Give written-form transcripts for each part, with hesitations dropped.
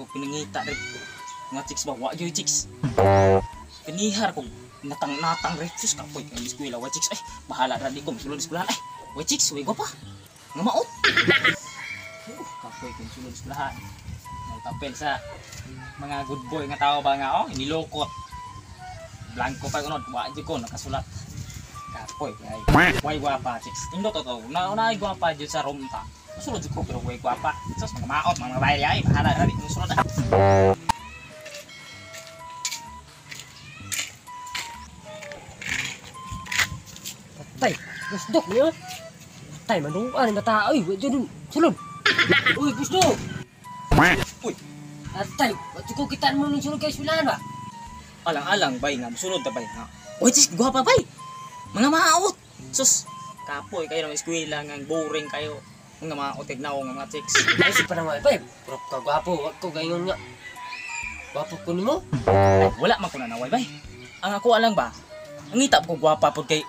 ko pinangita rin. Mga chicks ba? Wa yoy chicks. Pinihar ko. Natang-natang rin. Sus kapoy kayo eskwela. Wa chicks. Ay, bahala rin ko. Masulod eskwelahan. Ay, wa chicks. Wa pa. Nga maot. Kapoy kayo sulod eskwelahan. Nagtapel sa mga good boy nga tao ba nga. Oh, inilokot. Blanco pa ko. Wa di ko nakasulat. Kapoy kayo. Way guwapa chicks. Indo to to. Naunay guwapa dyan sa room ta. Masulod ko pero way guwapa. Sus mga maot. Mga babae ay. Bahala rin. Masulod na. Tay, gusdok niya. Tay, manuan ang bata. Ay, wait dyan. Sulod. Uy, gusdok. Uy. Tay, wati ko kitaan mo nung sulod kayo eskwelahan ba? Alang-alang bay nga. Masulod na bay nga. Uy, chicks. Guwapa bay. Mga maot. Sus. Kapoy kayo ng eskwela nga. Boring kayo. Mga maot. Tignaw nga mga chicks. Ay, si pa naman. Bay, prop ka gwapo. Wag ko gayon nga. Gwapo ko ni mo. Wala man ko nanaway bay. Ang ako alang ba? Ang ngita ko guwapa po kay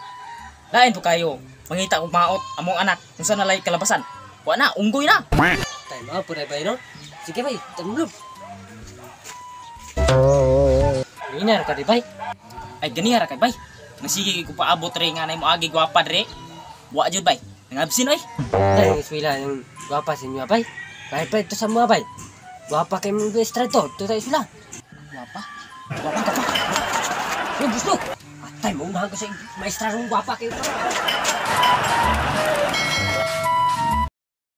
lain po kayo. Mangita ko maot among anak kung saan nalay kalabasan. Wa na, unggoy na. Tay, mga puray bay, no? Sige bay, tanulog. Inar ka di bay. Ay ganihara kay bay. Nasige ko paabot re nga nay mo agi guwapa dre. Wa jud bay. Nangabsin oy. Tay, ang eskwela yung gwapa sa inyo bay. Kahit pa ito sa mga bay. Gwapa kayo mga estrato. Ito tayo sila. Guwapa. Guwapa ka pa. Yung gusto. Tay, maunahan ko sa maestra rong gwapa kayo.